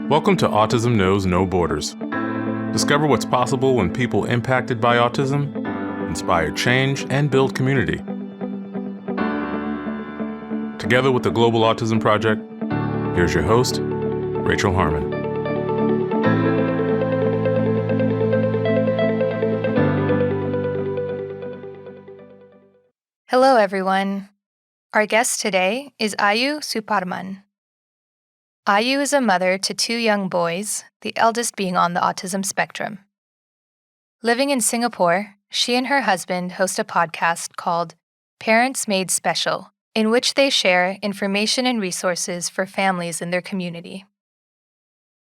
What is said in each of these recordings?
Welcome to Autism Knows No Borders. Discover what's possible when people impacted by autism inspire change and build community. Together with the Global Autism Project, here's your host, Rachel Harmon. Hello, everyone. Our guest today is Ayu Suparman. Ayu is a mother to two young boys, the eldest being on the autism spectrum. Living in Singapore, she and her husband host a podcast called Parents Made Special, in which they share information and resources for families in their community.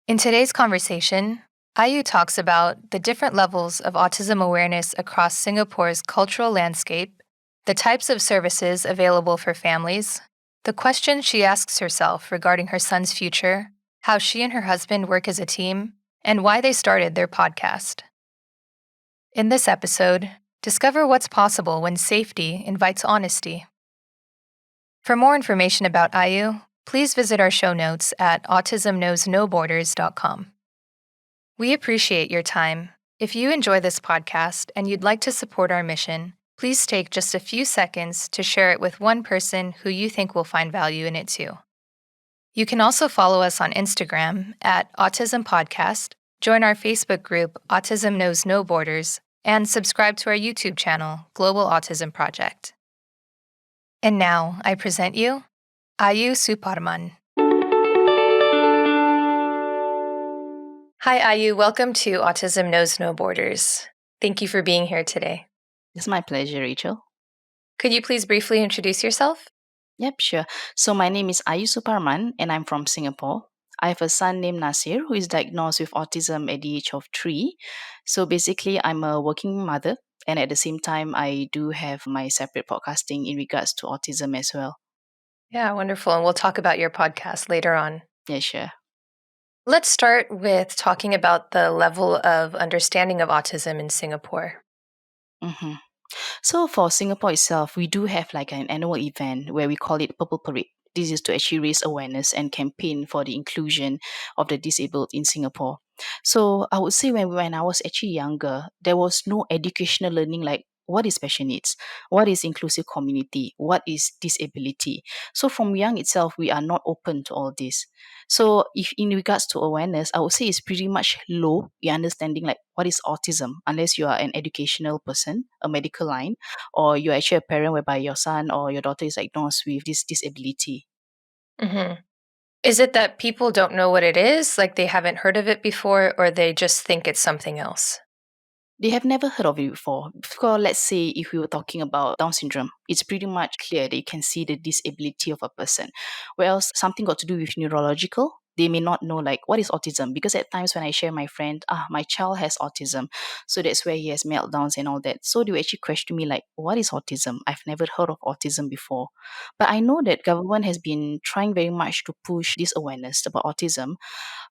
In today's conversation, Ayu talks about the different levels of autism awareness across Singapore's cultural landscape, the types of services available for families, the questions she asks herself regarding her son's future, how she and her husband work as a team, and why they started their podcast. In this episode, discover what's possible when safety invites honesty. For more information about Ayu, please visit our show notes at autismknowsnoborders.com. We appreciate your time. If you enjoy this podcast and you'd like to support our mission, please take just a few seconds to share it with one person who you think will find value in it too. You can also follow us on Instagram at Autism Podcast, join our Facebook group Autism Knows No Borders, and subscribe to our YouTube channel, Global Autism Project. And now, I present you, Ayu Suparman. Hi, Ayu. Welcome to Autism Knows No Borders. Thank you for being here today. It's my pleasure, Rachel. Could you please briefly introduce yourself? Yep, sure. So my name is Ayu Suparman and I'm from Singapore. I have a son named Nasir who is diagnosed with autism at the age of 3. So basically, I'm a working mother, and at the same time, I do have my separate podcasting in regards to autism as well. Yeah, wonderful. And we'll talk about your podcast later on. Yeah, sure. Let's start with talking about the level of understanding of autism in Singapore. Mm-hmm. So for Singapore itself, we do have like an annual event where we call it Purple Parade. This is to actually raise awareness and campaign for the inclusion of the disabled in Singapore. So I would say when I was actually younger, there was no educational learning like what is special needs, what is inclusive community, what is disability. So from young itself, we are not open to all this. So if in regards to awareness, I would say it's pretty much low in understanding like what is autism, unless you are an educational person, a medical line, or you're actually a parent whereby your son or your daughter is diagnosed with this disability. Mm-hmm. Is it that people don't know what it is, like they haven't heard of it before, or they just think it's something else? They have never heard of it before. Because let's say if we were talking about Down syndrome, it's pretty much clear that you can see the disability of a person. Whereas something got to do with neurological, they may not know like what is autism. Because at times when I share my friend, my child has autism. So that's where he has meltdowns and all that. So they will actually question me like, what is autism? I've never heard of autism before. But I know that government has been trying very much to push this awareness about autism.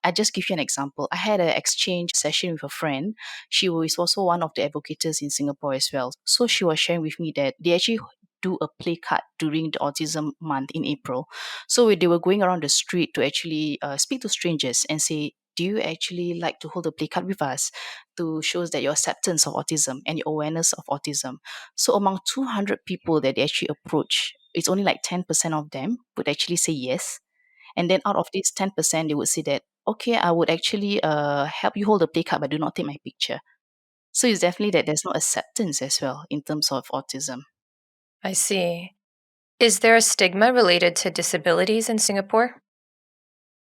I just give you an example. I had an exchange session with a friend. She is also one of the advocates in Singapore as well. So she was sharing with me that they actually do a play card during the autism month in April. So they were going around the street to actually speak to strangers and say, do you actually like to hold a play card with us to show that your acceptance of autism and your awareness of autism? So among 200 people that they actually approach, it's only like 10% of them would actually say yes. And then out of this 10%, they would say that, okay, I would actually help you hold the play card, but do not take my picture. So it's definitely that there's no acceptance as well in terms of autism. I see. Is there a stigma related to disabilities in Singapore?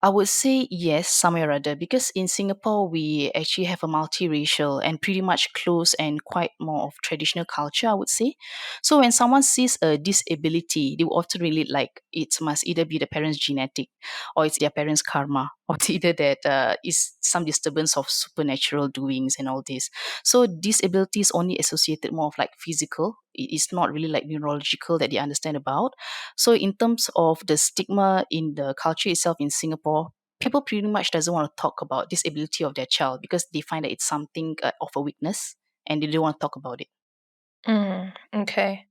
I would say yes, somewhere or other, because in Singapore we actually have a multiracial and pretty much close and quite more of traditional culture, I would say. So when someone sees a disability, they will often relate like it must either be the parents' genetic or it's their parents' karma, or it's either that is some disturbance of supernatural doings and all this. So disability is only associated more of like physical. It is not really like neurological that they understand about. So in terms of the stigma in the culture itself in Singapore, people pretty much doesn't want to talk about disability of their child because they find that it's something of a weakness and they don't want to talk about it. Okay.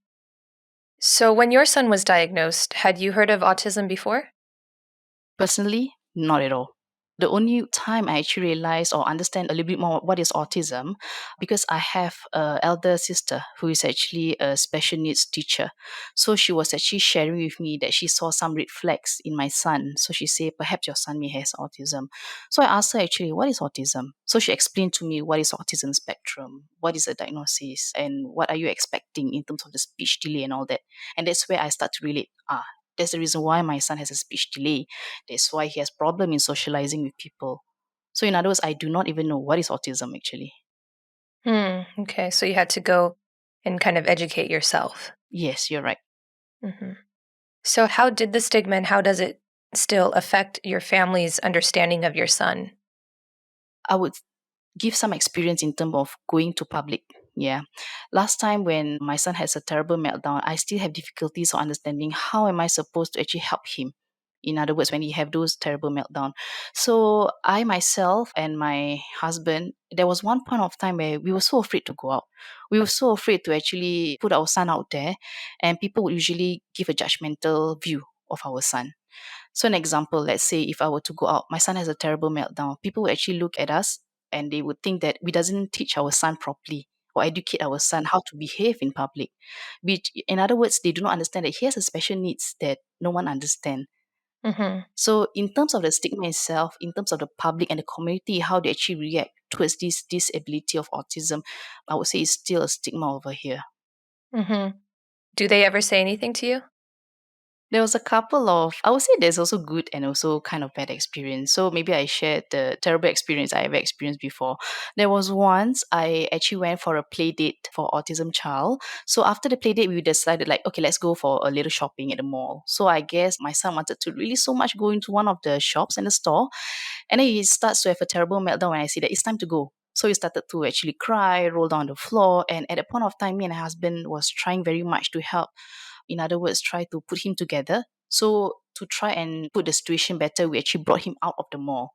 So when your son was diagnosed, had you heard of autism before? Personally, not at all. The only time I actually realized or understand a little bit more what is autism, because I have an elder sister who is actually a special needs teacher. So she was actually sharing with me that she saw some red flags in my son. So she said, perhaps your son may has autism. So I asked her actually, what is autism? So she explained to me what is autism spectrum, what is a diagnosis, and what are you expecting in terms of the speech delay and all that. And that's where I start to relate. That's the reason why my son has a speech delay. That's why he has problem in socializing with people. So in other words, I do not even know what is autism actually. Okay, so you had to go and kind of educate yourself. Yes, you're right. hmm So, how did the stigma and how does it still affect your family's understanding of your son? I would give some experience in terms of going to public. Yeah. Last time when my son has a terrible meltdown, I still have difficulties of understanding how am I supposed to actually help him. In other words, when he have those terrible meltdown. So I myself and my husband, there was one point of time where we were so afraid to go out. We were so afraid to actually put our son out there, and people would usually give a judgmental view of our son. So, an example, let's say if I were to go out, my son has a terrible meltdown. People would actually look at us and they would think that we doesn't teach our son properly or educate our son how to behave in public. Which, in other words, they do not understand that he has a special needs that no one understands. hmm So, in terms of the stigma itself, in terms of the public and the community, how they actually react towards this disability of autism, I would say it's still a stigma over here. hmm Do they ever say anything to you? There was a couple of, I would say there's also good and also kind of bad experience. So maybe I shared the terrible experience I ever experienced before. There was once I actually went for a play date for autism child. So after the play date, we decided like, okay, let's go for a little shopping at the mall. So I guess my son wanted to really so much go into one of the shops and the store. And then he starts to have a terrible meltdown when I say that it's time to go. So he started to actually cry, roll down the floor. And at that point of time, me and my husband was trying very much to help, in other words, try to put him together. So to try and put the situation better, we actually brought him out of the mall.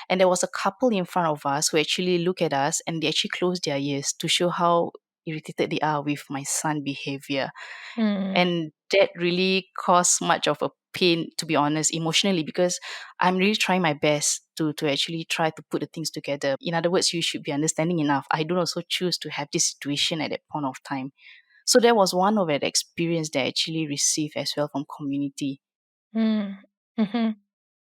And there was a couple in front of us who actually look at us and they actually closed their ears to show how irritated they are with my son behavior. Mm. And that really caused much of a pain, to be honest, emotionally, because I'm really trying my best to actually try to put the things together. In other words, you should be understanding enough. I don't also choose to have this situation at that point of time. So that was one of the experience that I actually received as well from community. Mm. hmm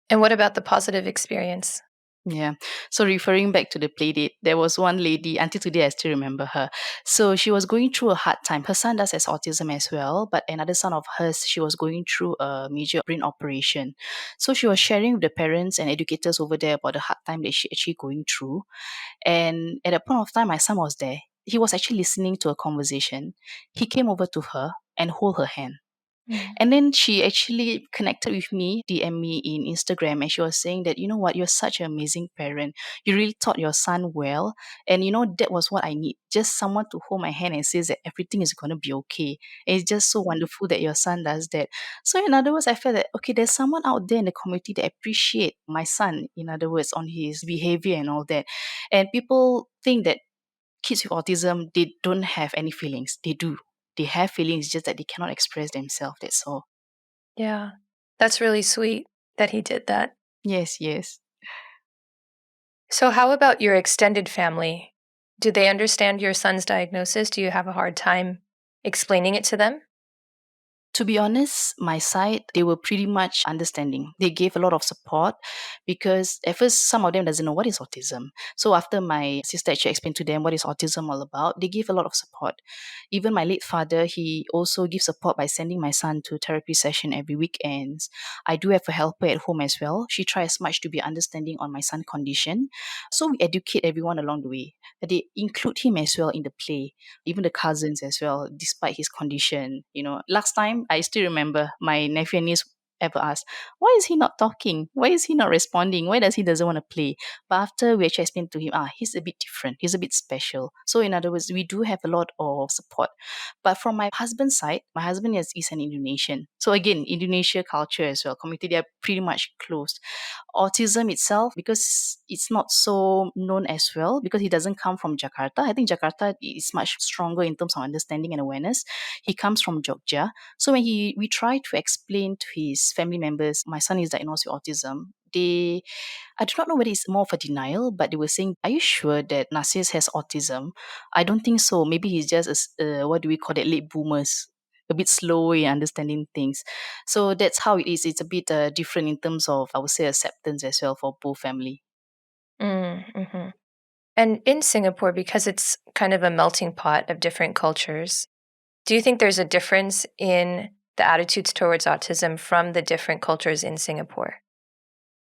And what about the positive experience? Yeah. So referring back to the play date, there was one lady, until today I still remember her. So she was going through a hard time. Her son does has autism as well, but another son of hers, she was going through a major brain operation. So she was sharing with the parents and educators over there about the hard time that she actually going through. And at that point of time, my son was there. He was actually listening to a conversation. He came over to her and hold her hand. Mm. And then she actually connected with me, DM me in Instagram, and she was saying that, you know what, you're such an amazing parent. You really taught your son well. And, that was what I need. Just someone to hold my hand and says that everything is going to be okay. And it's just so wonderful that your son does that. So, in other words, I felt that, okay, there's someone out there in the community that appreciate my son, in other words, on his behavior and all that. And people think that kids with autism, they don't have any feelings. They do. They have feelings, just that they cannot express themselves. That's all. Yeah. That's really sweet that he did that. Yes, yes. So, how about your extended family? Do they understand your son's diagnosis? Do you have a hard time explaining it to them? To be honest, my side, they were pretty much understanding. They gave a lot of support because at first some of them doesn't know what is autism. So after my sister actually explained to them what is autism all about, they gave a lot of support. Even my late father, he also gives support by sending my son to therapy session every weekends. I do have a helper at home as well. She tries much to be understanding on my son's condition. So we educate everyone along the way. They include him as well in the play, even the cousins as well, despite his condition. Last time I still remember my nephew and niece ever asked, why is he not talking? Why is he not responding? Why does he doesn't want to play? But after we actually explained to him, he's a bit different. He's a bit special. So in other words, we do have a lot of support. But from my husband's side, my husband is an Indonesian. So again, Indonesia culture as well, community, they are pretty much closed. Autism itself, because it's not so known as well, because he doesn't come from Jakarta. I think Jakarta is much stronger in terms of understanding and awareness. He comes from Jogja. So when we try to explain to his family members, my son is diagnosed with autism, I do not know whether it's more of a denial, but they were saying, "Are you sure that Narcissus has autism?" I don't think so. Maybe he's just what do we call it, late boomers, a bit slow in understanding things. So that's how it is. It's a bit different in terms of, I would say, acceptance as well for both family. Mm-hmm. And in Singapore, because it's kind of a melting pot of different cultures, do you think there's a difference in the attitudes towards autism from the different cultures in Singapore?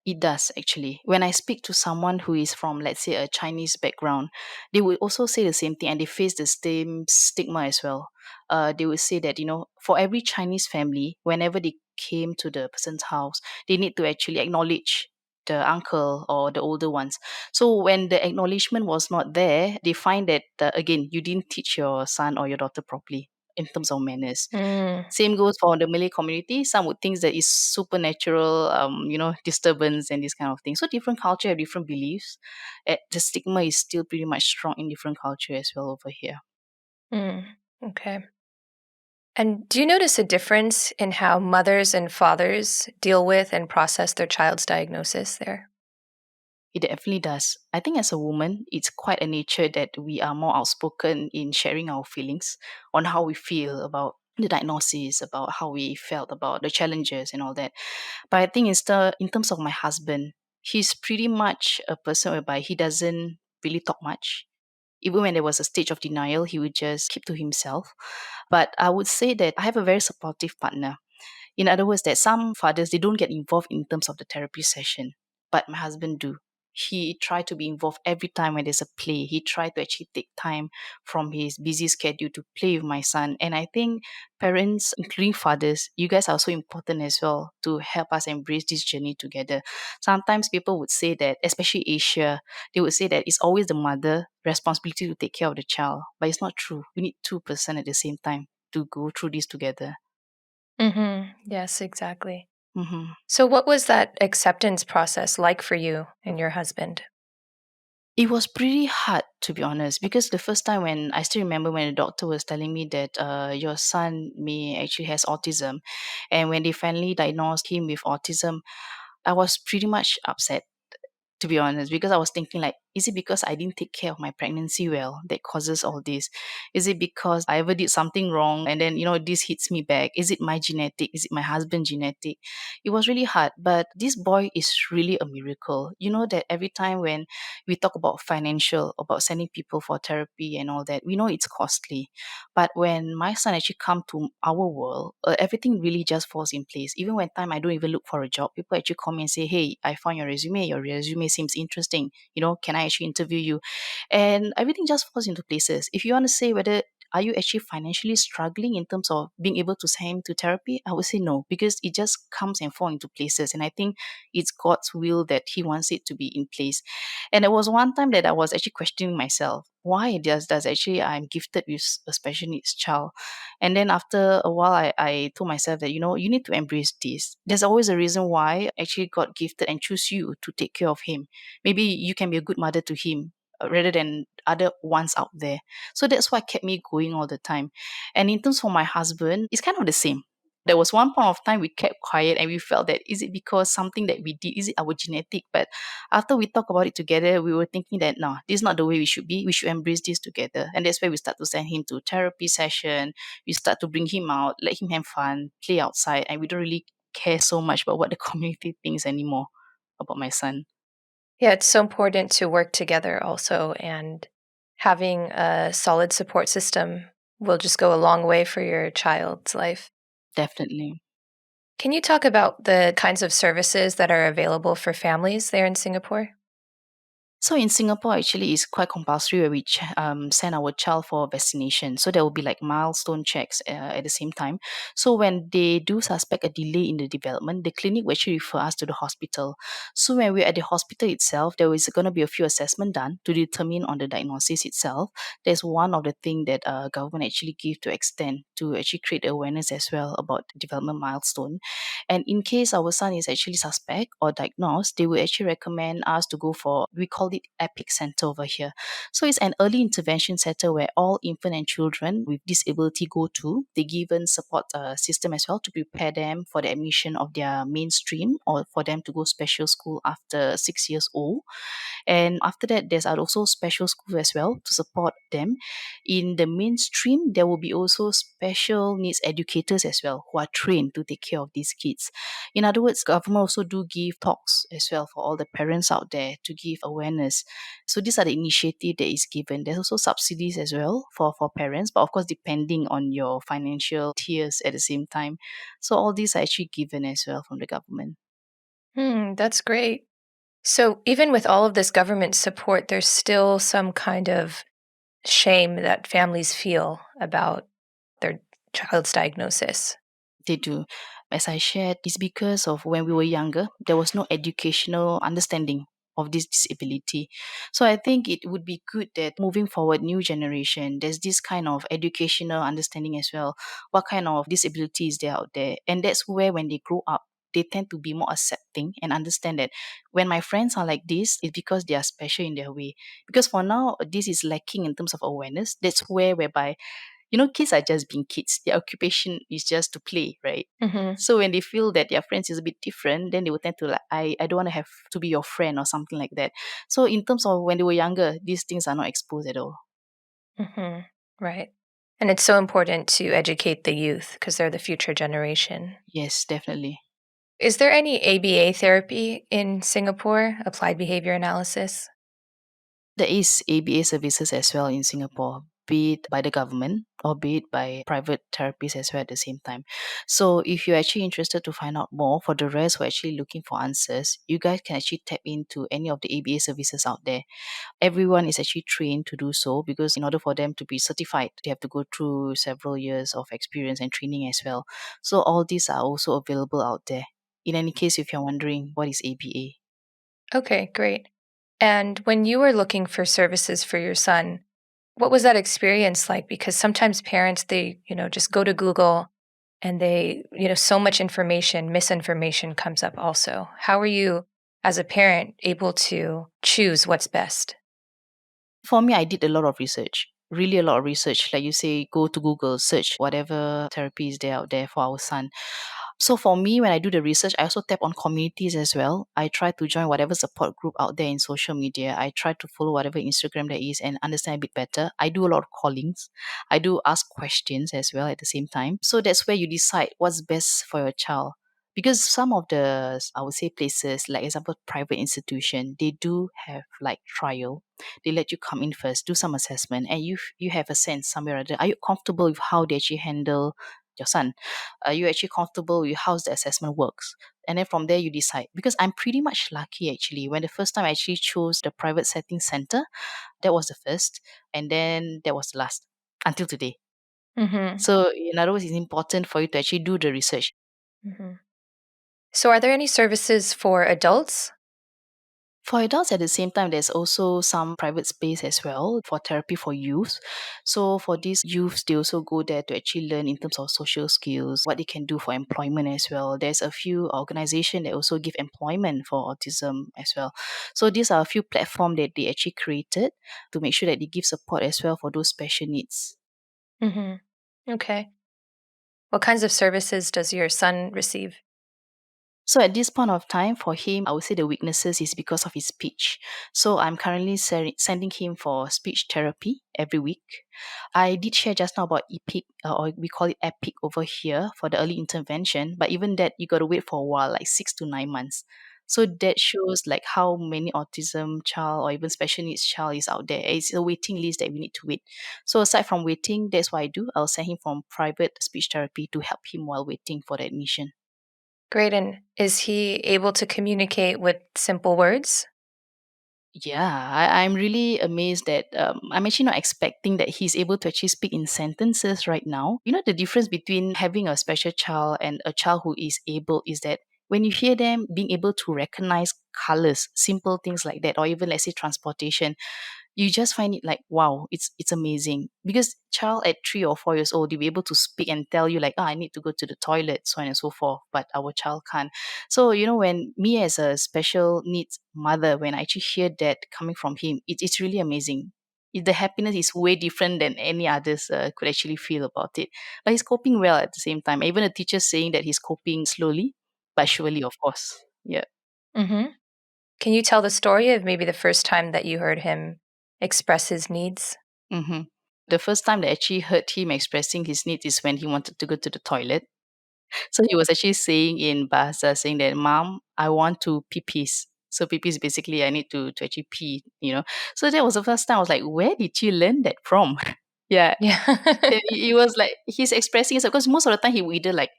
It does actually. When I speak to someone who is from, let's say, a Chinese background, they will also say the same thing and they face the same stigma as well. They will say that, for every Chinese family, whenever they came to the person's house, they need to actually acknowledge the uncle or the older ones. So when the acknowledgement was not there, they find that, again, you didn't teach your son or your daughter properly in terms of manners. Mm. Same goes for the Malay community. Some would think that is supernatural, disturbance and this kind of thing. So different culture have different beliefs. The stigma is still pretty much strong in different culture as well over here. Mm. Okay. And do you notice a difference in how mothers and fathers deal with and process their child's diagnosis there? It definitely does. I think as a woman, it's quite a nature that we are more outspoken in sharing our feelings on how we feel about the diagnosis, about how we felt about the challenges and all that. But I think in terms of my husband, he's pretty much a person whereby he doesn't really talk much. Even when there was a stage of denial, he would just keep to himself. But I would say that I have a very supportive partner. In other words, that some fathers they don't get involved in terms of the therapy session, but my husband do. He tried to be involved every time when there's a play. He tried to actually take time from his busy schedule to play with my son. And I think parents, including fathers, you guys are so important as well to help us embrace this journey together. Sometimes people would say that, especially Asia, they would say that it's always the mother responsibility to take care of the child. But it's not true. We need two-person at the same time to go through this together. Mm-hmm. Yes, exactly. Mhm. So, what was that acceptance process like for you and your husband? It was pretty hard, to be honest, because the first time when I still remember when the doctor was telling me that your son may actually has autism, and when they finally diagnosed him with autism, I was pretty much upset, to be honest, because I was thinking like, is it because I didn't take care of my pregnancy well that causes all this? Is it because I ever did something wrong and then this hits me back? Is it my genetic? Is it my husband genetic? It was really hard, but this boy is really a miracle. You know that every time when we talk about financial, about sending people for therapy and all that, we know it's costly. But when my son actually come to our world, everything really just falls in place. Even when time I don't even look for a job, people actually call me and say, "Hey, I found your resume. Your resume seems interesting. Can I actually interview you?" And everything just falls into places. If you want to say whether are you actually financially struggling in terms of being able to send him to therapy, I would say no, because it just comes and falls into places. And I think it's God's will that He wants it to be in place. And there was one time that I was actually questioning myself, why does actually I'm gifted with a special needs child? And then after a while, I told myself that, you need to embrace this. There's always a reason why actually God gifted and choose you to take care of him. Maybe you can be a good mother to him rather than other ones out there. So that's what kept me going all the time. And in terms for my husband, it's kind of the same. There was one point of time we kept quiet and we felt that is it because something that we did, is it our genetic? But after we talk about it together, we were thinking that no, this is not the way we should be. We should embrace this together. And that's why we start to send him to therapy session. We start to bring him out, let him have fun, play outside, and we don't really care so much about what the community thinks anymore about my son. Yeah, it's so important to work together also, and having a solid support system will just go a long way for your child's life. Definitely. Can you talk about the kinds of services that are available for families there in Singapore? So in Singapore, actually, it's quite compulsory where we send our child for vaccination. So there will be like milestone checks at the same time. So when they do suspect a delay in the development, the clinic will actually refer us to the hospital. So when we're at the hospital itself, there is going to be a few assessments done to determine on the diagnosis itself. There's one of the things that government actually give to extend to actually create awareness as well about development milestone. And in case our son is actually suspect or diagnosed, they will actually recommend us to go for, we call it EPIC Center over here. So it's an early intervention center where all infant and children with disability go to. They given support system as well to prepare them for the admission of their mainstream or for them to go special school after 6 years old. And after that, there's also special school as well to support them. In the mainstream, there will be also special needs educators as well who are trained to take care of these kids. In other words, government also do give talks as well for all the parents out there to give awareness. So these are the initiative that is given. There's also subsidies as well for parents, but of course depending on your financial tiers at the same time. So all these are actually given as well from the government. That's great. So, even with all of this government support, there's still some kind of shame that families feel about their child's diagnosis. They do. As I shared, it's because of when we were younger, there was no educational understanding of this disability. So I think it would be good that moving forward, new generation, there's this kind of educational understanding as well. What kind of disability is there out there? And that's where when they grow up, they tend to be more accepting and understand that when my friends are like this, it's because they are special in their way. Because for now, this is lacking in terms of awareness. That's whereby kids are just being kids. Their occupation is just to play, right? Hmm. So when they feel that their friends is a bit different, then they will tend to like, I don't want to have to be your friend or something like that. So in terms of when they were younger, these things are not exposed at all. Hmm. Right. And it's so important to educate the youth because they're the future generation. Yes, definitely. Is there any ABA therapy in Singapore, applied behavior analysis? There is ABA services as well in Singapore, be it by the government or be it by private therapists as well at the same time. So if you're actually interested to find out more, for the rest who are actually looking for answers, you guys can actually tap into any of the ABA services out there. Everyone is actually trained to do so because in order for them to be certified, they have to go through several years of experience and training as well. So all these are also available out there. In any case, if you're wondering what is ABA. Okay, great. And when you were looking for services for your son, what was that experience like? Because sometimes parents, they just go to Google and so much information, misinformation comes up also. How are you, as a parent, able to choose what's best? For me, I did a lot of research, really a lot of research. Like you say, go to Google, search whatever therapy is there out there for our son. So for me, when I do the research, I also tap on communities as well. I try to join whatever support group out there in social media. I try to follow whatever Instagram there is and understand a bit better. I do a lot of callings. I do ask questions as well at the same time. So that's where you decide what's best for your child. Because some of the, I would say, places, like example, private institution, they do have like trial. They let you come in first, do some assessment, and you have a sense somewhere or other. Are you comfortable with how they actually handle your son? Are you actually comfortable with how the assessment works? And then from there you decide. Because I'm pretty much lucky actually. When the first time I actually chose the private setting center, that was the first, and then that was the last until today. Hmm. So in other words, it's important for you to actually do the research. Hmm. So, are there any services for adults? For adults, at the same time, there's also some private space as well for therapy for youth. So for these youths, they also go there to actually learn in terms of social skills, what they can do for employment as well. There's a few organizations that also give employment for autism as well. So these are a few platforms that they actually created to make sure that they give support as well for those special needs. Hmm. Okay. What kinds of services does your son receive? So at this point of time, for him, I would say the weaknesses is because of his speech. So I'm currently sending him for speech therapy every week. I did share just now about EPIC, or we call it EPIC over here for the early intervention. But even that, you got to wait for a while, like 6 to 9 months. So that shows like how many autism child or even special needs child is out there. It's a waiting list that we need to wait. So aside from waiting, that's what I do. I'll send him from private speech therapy to help him while waiting for the admission. Great. And is he able to communicate with simple words? Yeah, I'm really amazed that I'm actually not expecting that he's able to actually speak in sentences right now. You know, the difference between having a special child and a child who is able is that when you hear them being able to recognize colors, simple things like that, or even let's say transportation, you just find it like, wow, it's amazing. Because child at 3 or 4 years old, they'll be able to speak and tell you like, I need to go to the toilet, so on and so forth. But our child can't. So, when me as a special needs mother, when I actually hear that coming from him, it's really amazing. The happiness is way different than any others could actually feel about it. But he's coping well at the same time. Even the teacher saying that he's coping slowly, but surely, of course. Yeah. Mm-hmm. Can you tell the story of maybe the first time that you heard him express his needs? hmm The first time that I actually heard him expressing his needs is when he wanted to go to the toilet. So he was actually saying in Bahasa, saying that, Mom, I want to pee pees. So pee pees basically I need to actually pee. So that was the first time I was like, where did you learn that from? Yeah. Yeah. He was like he's expressing himself because most of the time he will either like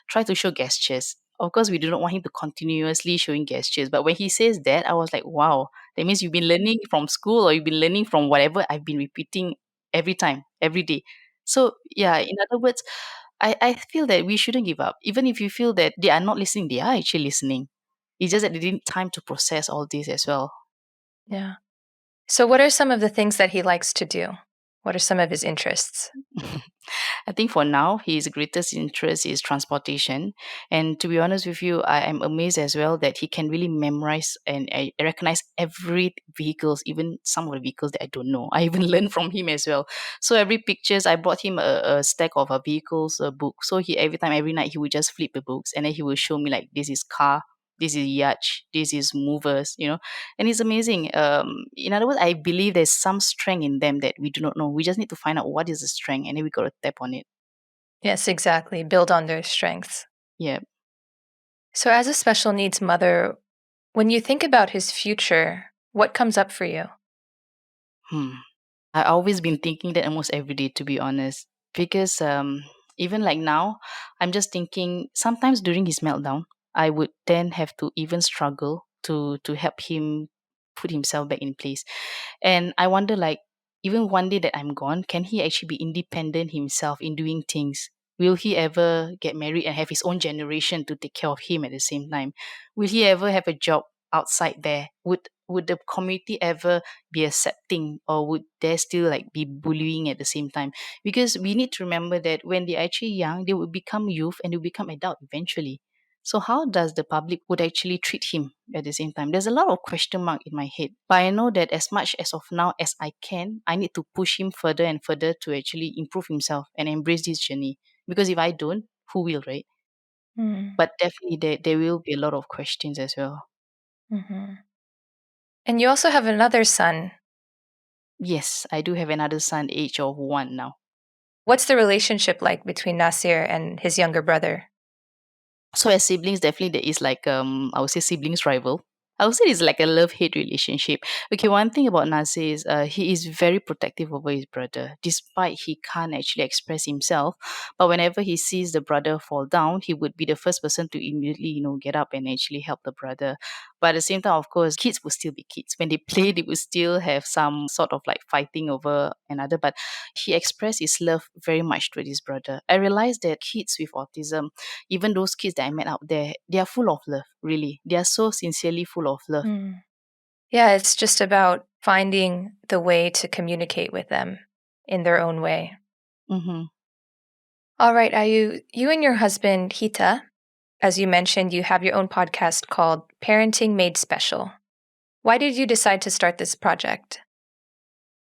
try to show gestures. Of course, we do not want him to continuously showing gestures. But when he says that, I was like, wow, that means you've been learning from school or you've been learning from whatever I've been repeating every time, every day. So yeah, in other words, I feel that we shouldn't give up. Even if you feel that they are not listening, they are actually listening. It's just that they didn't time to process all this as well. Yeah. So, what are some of the things that he likes to do? What are some of his interests? I think for now, his greatest interest is transportation. And to be honest with you, I am amazed as well that he can really memorize and recognize every vehicles, even some of the vehicles that I don't know. I even learned from him as well. So every pictures, I brought him a stack of vehicles book. So he every time, every night, he would just flip the books and then he will show me like this is car. This is yacht, this is movers, and it's amazing. In other words, I believe there's some strength in them that we do not know. We just need to find out what is the strength, and then we got to tap on it. Yes, exactly. Build on their strengths. Yeah. So, as a special needs mother, when you think about his future, what comes up for you? Hmm. I always been thinking that almost every day, to be honest, because even like now, I'm just thinking. Sometimes during his meltdown, I would then have to even struggle to help him put himself back in place, and I wonder like even one day that I'm gone, can he actually be independent himself in doing things? Will he ever get married and have his own generation to take care of him at the same time? Will he ever have a job outside there? Would the community ever be accepting, or would there still like be bullying at the same time? Because we need to remember that when they're actually young, they will become youth and they will become adult eventually. So how does the public would actually treat him at the same time? There's a lot of question mark in my head. But I know that as much as of now as I can, I need to push him further and further to actually improve himself and embrace this journey. Because if I don't, who will, right? Mm. But definitely there will be a lot of questions as well. Hmm. And you also have another son. Yes, I do have another son, age of 1 now. What's the relationship like between Nasir and his younger brother? So as siblings, definitely there is like I would say siblings rival. I would say it's like a love-hate relationship. Okay, one thing about Nasir is he is very protective over his brother, despite he can't actually express himself. But whenever he sees the brother fall down, he would be the first person to immediately, get up and actually help the brother. But at the same time, of course, kids will still be kids. When they play, they will still have some sort of like fighting over another. But he expressed his love very much to his brother. I realized that kids with autism, even those kids that I met out there, they are full of love, really. They are so sincerely full of love. Mm. Yeah, it's just about finding the way to communicate with them in their own way. hmm All right, Ayu, you and your husband, Hita, as you mentioned, you have your own podcast called Parenting Made Special. Why did you decide to start this project?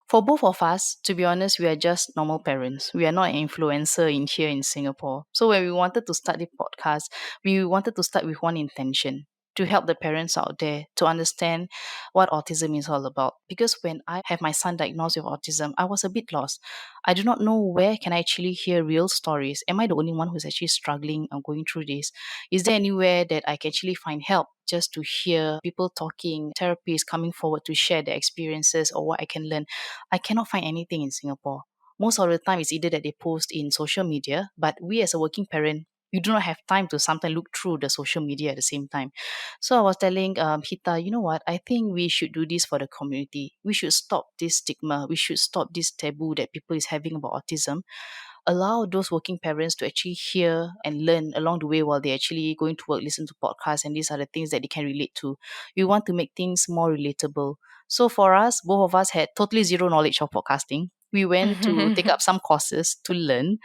For both of us, to be honest, we are just normal parents. We are not an influencer in here in Singapore. So when we wanted to start the podcast, we wanted to start with one intention to help the parents out there to understand what autism is all about. Because when I have my son diagnosed with autism, I was a bit lost. I do not know where can I actually hear real stories. Am I the only one who's actually struggling or going through this? Is there anywhere that I can actually find help just to hear people talking, therapists coming forward to share their experiences or what I can learn? I cannot find anything in Singapore. Most of the time, it's either that they post in social media, but we as a working parent, we do not have time to sometimes look through the social media at the same time. So I was telling Hita, you know what? I think we should do this for the community. We should stop this stigma. We should stop this taboo that people is having about autism. allow those working parents to actually hear and learn along the way while they're actually going to work, listen to podcasts, and these are the things that they can relate to. We want to make things more relatable. So for us, both of us had totally zero knowledge of podcasting. We went to take up some courses to learn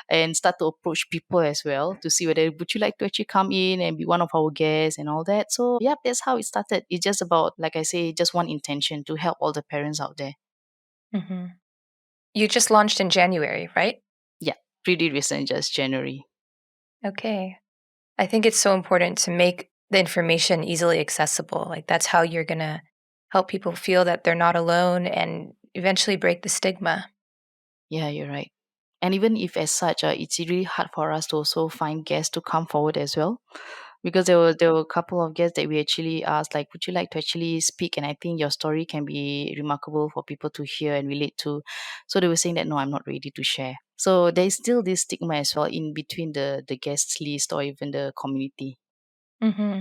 and start to approach people as well to see whether would you like to actually come in and be one of our guests and all that. So yeah, that's how it started. It's just about, like I say, just one intention to help all the parents out there. Mhm. You just launched in January, right? Yeah, pretty recent, just January. Okay. I think it's so important to make the information easily accessible. Like, that's how you're going to help people feel that they're not alone and eventually break the stigma. Yeah, you're right. And even if as such, it's really hard for us to also find guests to come forward as well. Because there were a couple of guests that we actually asked, like, would you like to actually speak? And I think your story can be remarkable for people to hear and relate to. So they were saying that no, I'm not ready to share. So there is still this stigma as well in between the guest list or even the community. Hmm.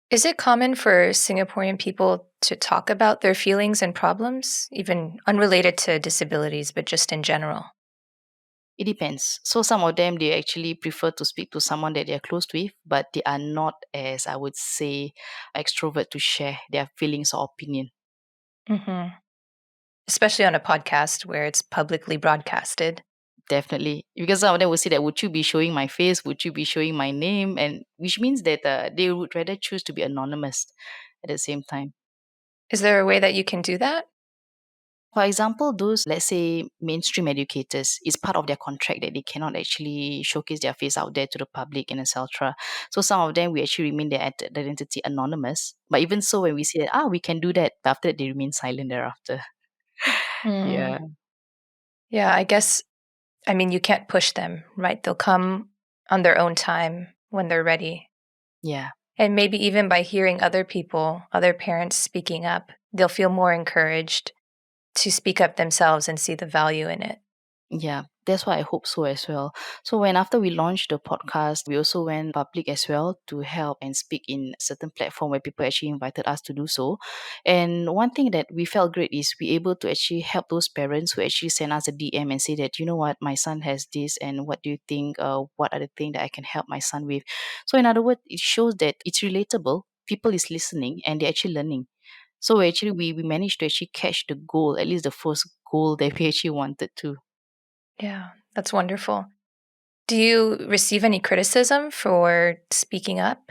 Is it common for Singaporean people to talk about their feelings and problems, even unrelated to disabilities, but just in general? It depends. So some of them they actually prefer to speak to someone that they're close with, but they are not as I would say extrovert to share their feelings or opinion. Hmm. Especially on a podcast where it's publicly broadcasted. Definitely, because some of them will say that would you be showing my face? Would you be showing my name? And which means that they would rather choose to be anonymous at the same time. Is there a way that you can do that? For example, those, let's say, mainstream educators, it's part of their contract that they cannot actually showcase their face out there to the public and etc. So some of them, we actually remain their identity anonymous. But even so, when we say that, we can do that, but after that, they remain silent thereafter. Mm. Yeah. Yeah, I guess, I mean, you can't push them, right? They'll come on their own time when they're ready. Yeah. And maybe even by hearing other people, other parents speaking up, they'll feel more encouraged to speak up themselves and see the value in it. Yeah, that's what I hope so as well. So when after we launched the podcast, we also went public as well to help and speak in certain platform where people actually invited us to do so. And one thing that we felt great is we able to actually help those parents who actually send us a DM and say that, you know what, my son has this and what do you think? What are the things that I can help my son with? So in other words, it shows that it's relatable. People is listening and they're actually learning. So actually we managed to actually catch the goal, at least the first goal that we actually wanted to. Yeah, that's wonderful. Do you receive any criticism for speaking up?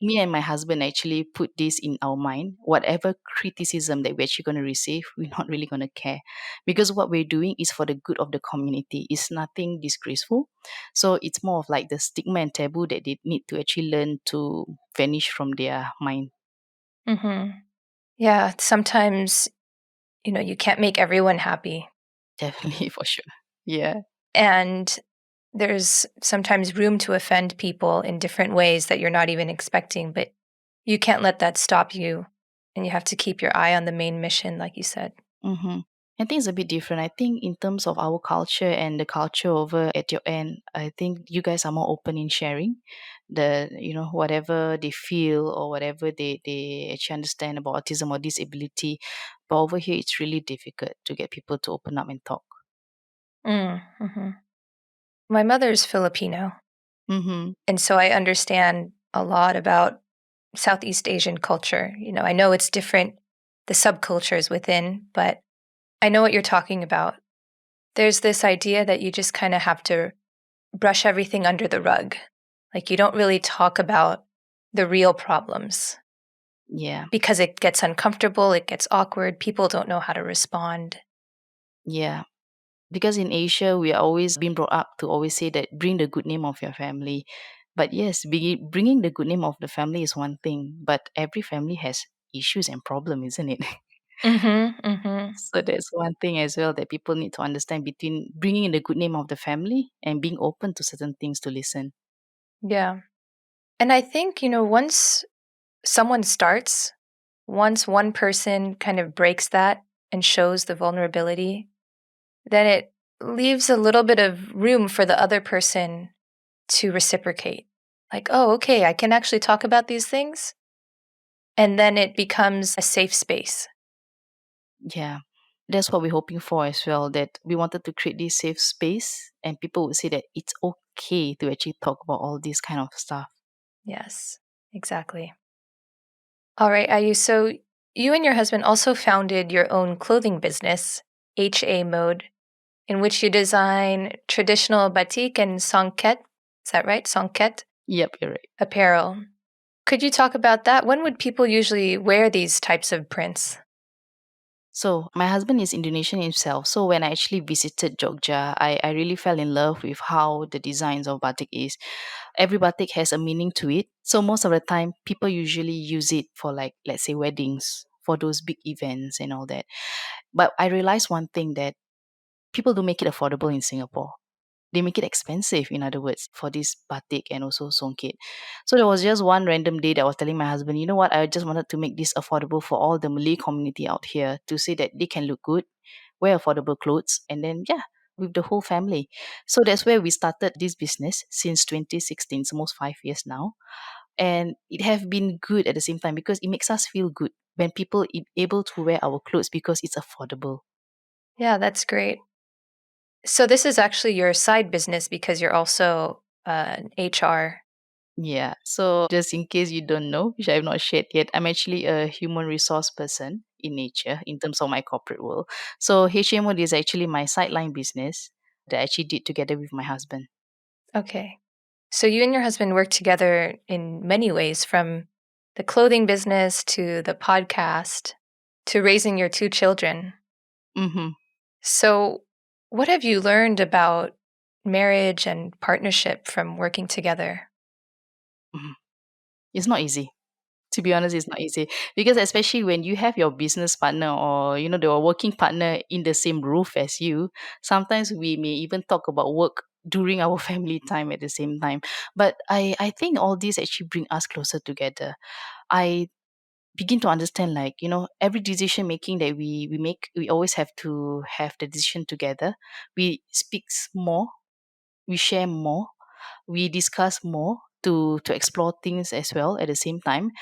Me and my husband actually put this in our mind. Whatever criticism that we're actually going to receive, we're not really going to care because what we're doing is for the good of the community. It's nothing disgraceful. So it's more of like the stigma and taboo that they need to actually learn to vanish from their mind. Hmm. Yeah, sometimes, you can't make everyone happy. Definitely, for sure. Yeah. And there's sometimes room to offend people in different ways that you're not even expecting, but you can't let that stop you. And you have to keep your eye on the main mission, like you said. Mm-hmm. I think it's a bit different. I think in terms of our culture and the culture over at your end, I think you guys are more open in sharing whatever they feel or whatever they actually understand about autism or disability. But over here, it's really difficult to get people to open up and talk. Mm-hmm. My mother's Filipino, Mm-hmm. and so I understand a lot about Southeast Asian culture. I know it's different, the subcultures within, but I know what you're talking about. There's this idea that you just kind of have to brush everything under the rug. Like, you don't really talk about the real problems Yeah. because it gets uncomfortable, it gets awkward, people don't know how to respond. Yeah. Because in Asia, we are always being brought up to always say that bring the good name of your family. But yes, bringing the good name of the family is one thing, but every family has issues and problem, isn't it? Mhm, mhm. So that's one thing as well that people need to understand between bringing in the good name of the family and being open to certain things to listen. Yeah. And I think, once someone starts, once one person kind of breaks that and shows the vulnerability, then it leaves a little bit of room for the other person to reciprocate. Like, oh, okay, I can actually talk about these things. And then it becomes a safe space. Yeah. that's what we're hoping for as well, that we wanted to create this safe space and people would say that it's okay to actually talk about all this kind of stuff. Yes, exactly. All right, Ayu. So you and your husband also founded your own clothing business, HA Mode, in which you design traditional batik and songket. Is that right? Songket Yep, you're right. apparel. Could you talk about that? When would people usually wear these types of prints? So my husband is Indonesian himself. So when I actually visited Jogja, I really fell in love with how the designs of batik is. Every batik has a meaning to it. So most of the time, people usually use it for, like, let's say, weddings, for those big events and all that. But I realized one thing, that people don't make it affordable in Singapore. They make it expensive, in other words, for this batik and also songket. So there was just one random day that I was telling my husband, you know what, I just wanted to make this affordable for all the Malay community out here, to say that they can look good, wear affordable clothes, and then, yeah, with the whole family. So that's where we started this business since 2016, it's almost 5 years now. And it have been good at the same time, because it makes us feel good when people able to wear our clothes because it's affordable. Yeah, that's great. So this is actually your side business because you're also an HR. Yeah. So just in case you don't know, which I have not shared yet, I'm actually a human resource person in nature in terms of my corporate world. So HMO is actually my sideline business that I actually did together with my husband. Okay. So you and your husband work together in many ways, from the clothing business to the podcast to raising your two children. Mm-hmm. So, what have you learned about marriage and partnership from working together? Hmm. It's not easy. To be honest, it's not easy, because especially when you have your business partner, or the working partner in the same roof as you, sometimes we may even talk about work during our family time at the same time. But I think all these actually bring us closer together. I begin to understand, like, every decision making that we make, we always have to have the decision together. We speak more, we share more, we discuss more to explore things as well at the same time.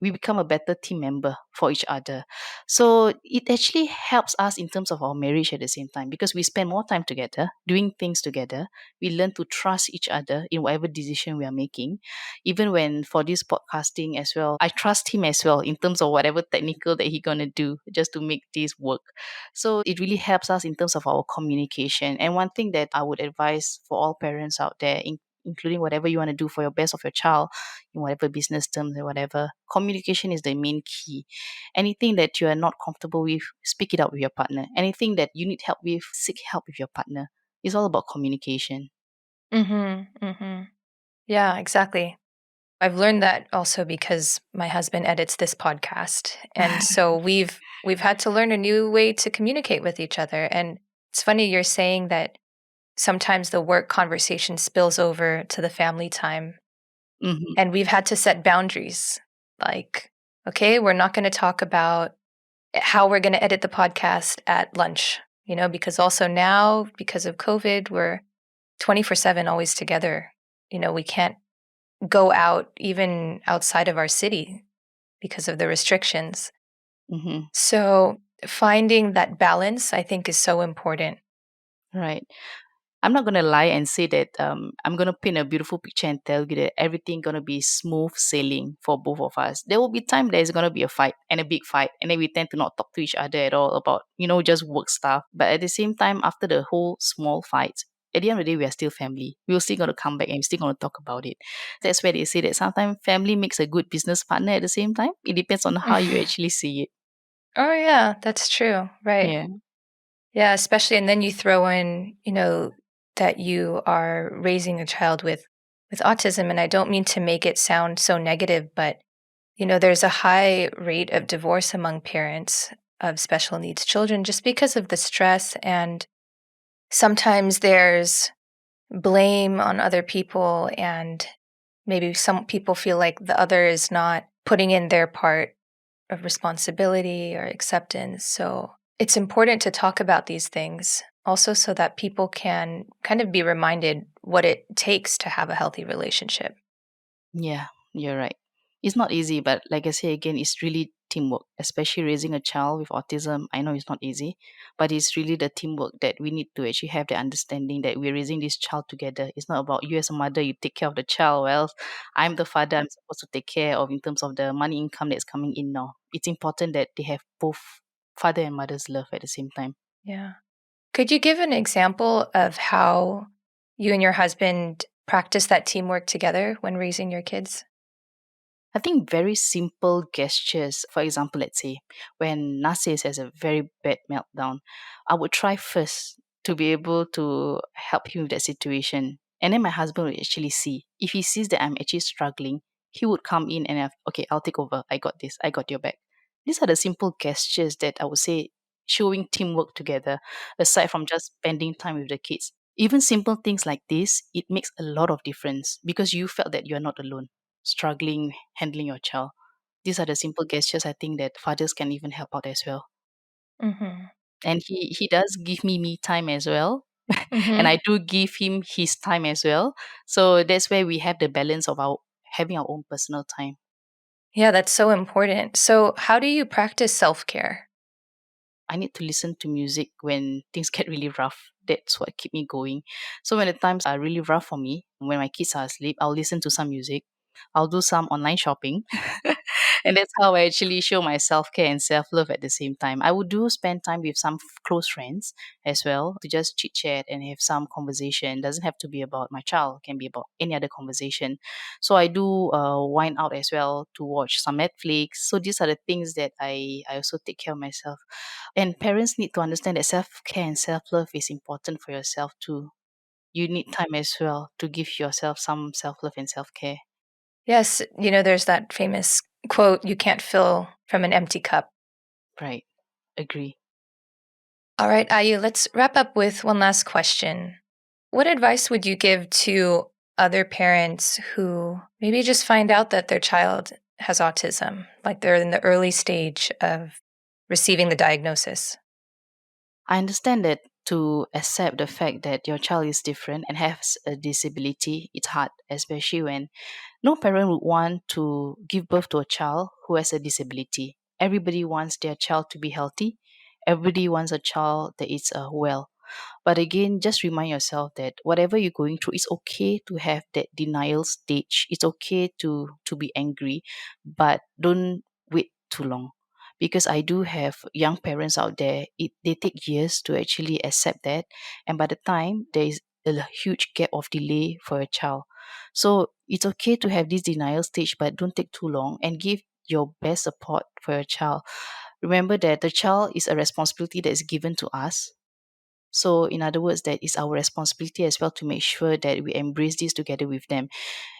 We become a better team member for each other. So it actually helps us in terms of our marriage at the same time, because we spend more time together doing things together. We learn to trust each other in whatever decision we are making. Even when for this podcasting as well, I trust him as well in terms of whatever technical that he gonna do just to make this work. So it really helps us in terms of our communication. And one thing that I would advise for all parents out there, including whatever you want to do for your best of your child, in whatever business terms or whatever, communication is the main key. Anything that you are not comfortable with, speak it out with your partner. Anything that you need help with, seek help with your partner. It's all about communication. Mm-hmm. Mm-hmm. Yeah, exactly. I've learned that also because my husband edits this podcast. And so we've had to learn a new way to communicate with each other. And it's funny you're saying that sometimes the work conversation spills over to the family time, Hmm. and we've had to set boundaries. Like, okay, we're not going to talk about how we're going to edit the podcast at lunch, because also now, because of COVID, we're 24/7 always together. We can't go out even outside of our city because of the restrictions. Hmm. So, finding that balance, I think, is so important. Right. I'm not gonna lie and say that I'm gonna paint a beautiful picture and tell you that everything gonna be smooth sailing for both of us. There will be time there's gonna be a fight, and a big fight, and then we tend to not talk to each other at all about just work stuff. But at the same time, after the whole small fights, at the end of the day, we are still family. We're still gonna come back and we're still gonna talk about it. That's where they say that sometimes family makes a good business partner. At the same time, it depends on how you actually see it. Oh, yeah, that's true. Right. Yeah. Yeah, especially, and then you throw in, that you are raising a child with autism, and I don't mean to make it sound so negative, but there's a high rate of divorce among parents of special needs children just because of the stress, and sometimes there's blame on other people, and maybe some people feel like the other is not putting in their part of responsibility or acceptance. So it's important to talk about these things also so that people can kind of be reminded what it takes to have a healthy relationship. Yeah, you're right. It's not easy, but like I say again, it's really teamwork, especially raising a child with autism. I know it's not easy, but it's really the teamwork that we need to actually have the understanding that we're raising this child together. It's not about you as a mother, you take care of the child. Well, I'm the father, I'm supposed to take care of in terms of the money income that's coming in now. It's important that they have both father and mother's love at the same time. Yeah. Could you give an example of how you and your husband practice that teamwork together when raising your kids? I think very simple gestures. For example, let's say when Nasir has a very bad meltdown, I would try first to be able to help him with that situation. And then my husband will actually see. If he sees that I'm actually struggling, he would come in and have, okay, I'll take over. I got this. I got your back. These are the simple gestures that I would say showing teamwork together, aside from just spending time with the kids. Even simple things like this, it makes a lot of difference because you felt that you're not alone struggling handling your child. These are the simple gestures I think that fathers can even help out as well. Mm-hmm. And he does give me time as well. And Mm-hmm. I do give him his time as well. So that's where we have the balance of our having our own personal time. Yeah, that's so important. So, how do you practice self care? I need to listen to music when things get really rough. That's what keep me going. So when the times are really rough for me, when my kids are asleep, I'll listen to some music. I'll do some online shopping. And that's how I actually show my self-care and self-love at the same time. I would do spend time with some close friends as well to just chit chat and have some conversation. Doesn't have to be about my child, it can be about any other conversation. So I do wind out as well to watch some Netflix. So these are the things that I also take care of myself. And parents need to understand that self care and self love is important for yourself too. You need time as well to give yourself some self love and self care. Yes, there's that famous quote, you can't fill from an empty cup. Right. Agree. All right, Ayu, let's wrap up with one last question. What advice would you give to other parents who maybe just find out that their child has autism, like they're in the early stage of receiving the diagnosis? I understand that to accept the fact that your child is different and has a disability, it's hard, especially when no parent would want to give birth to a child who has a disability. Everybody wants their child to be healthy. Everybody wants a child that is well. But again, just remind yourself that whatever you're going through, it's okay to have that denial stage. It's okay to be angry, but don't wait too long. Because I do have young parents out there, they take years to actually accept that. And by the time there is a huge gap of delay for a child. So it's okay to have this denial stage, but don't take too long and give your best support for your child. Remember that the child is a responsibility that is given to us, so, in other words, that is our responsibility as well to make sure that we embrace this together with them.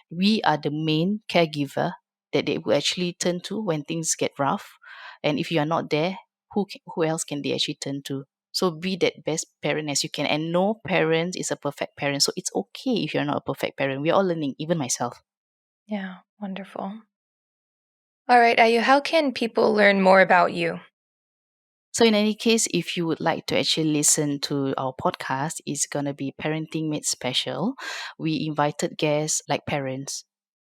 We are the main caregiver that they will actually turn to when things get rough. And if you are not there, who else can they actually turn to? So, be that best parent as you can. And no parent is a perfect parent. So, it's okay if you're not a perfect parent. We're all learning, even myself. Yeah, wonderful. All right, Ayu, how can people learn more about you? So, in any case, if you would like to actually listen to our podcast, it's going to be Parenting Made Special. We invited guests like parents,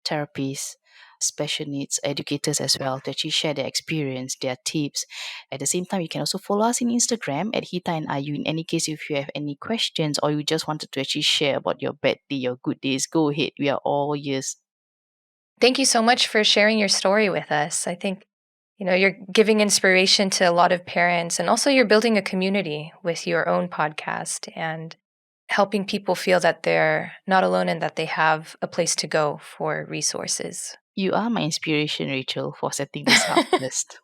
therapists, special needs educators as well to actually share their experience, their tips. At the same time, you can also follow us in Instagram at Hita and Ayu. In any case, if you have any questions or you just wanted to actually share about your bad day, your good days, go ahead. We are all ears. Thank you so much for sharing your story with us. I think, you're giving inspiration to a lot of parents, and also you're building a community with your own podcast and helping people feel that they're not alone and that they have a place to go for resources. You are my inspiration, Rachel, for setting this up first.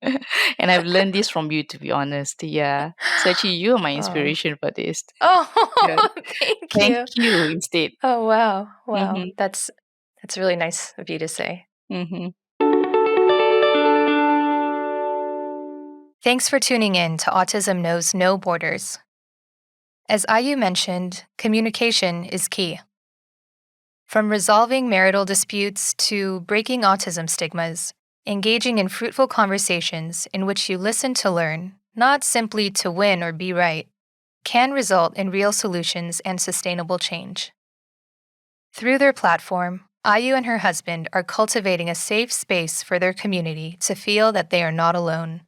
And I've learned this from you, to be honest. Yeah. So actually, you're my Oh. inspiration for this. Yeah. Oh, thank Thank you. you instead. Oh, wow. Wow. Mm-hmm. That's really nice of you to say. Mm-hmm. Thanks for tuning in to Autism Knows No Borders. As Ayu mentioned, communication is key. From resolving marital disputes to breaking autism stigmas, engaging in fruitful conversations in which you listen to learn, not simply to win or be right, can result in real solutions and sustainable change. Through their platform, Ayu and her husband are cultivating a safe space for their community to feel that they are not alone.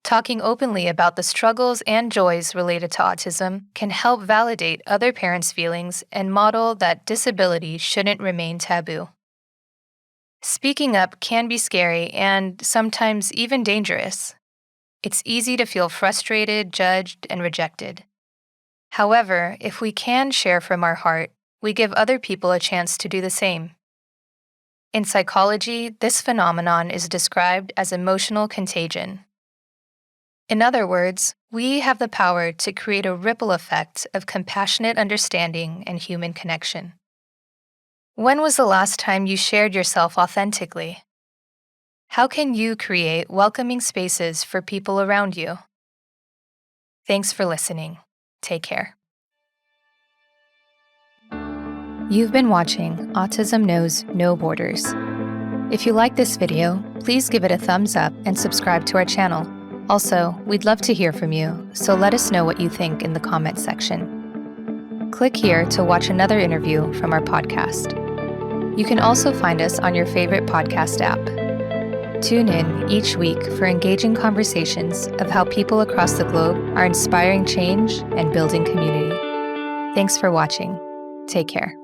Talking openly about the struggles and joys related to autism can help validate other parents' feelings and model that disability shouldn't remain taboo. Speaking up can be scary and sometimes even dangerous. It's easy to feel frustrated, judged, and rejected. However, if we can share from our heart, we give other people a chance to do the same. In psychology, this phenomenon is described as emotional contagion. In other words, we have the power to create a ripple effect of compassionate understanding and human connection. When was the last time you shared yourself authentically? How can you create welcoming spaces for people around you? Thanks for listening. Take care. You've been watching Autism Knows No Borders. If you like this video, please give it a thumbs up and subscribe to our channel. Also, we'd love to hear from you, so let us know what you think in the comments section. Click here to watch another interview from our podcast. You can also find us on your favorite podcast app. Tune in each week for engaging conversations of how people across the globe are inspiring change and building community. Thanks for watching. Take care.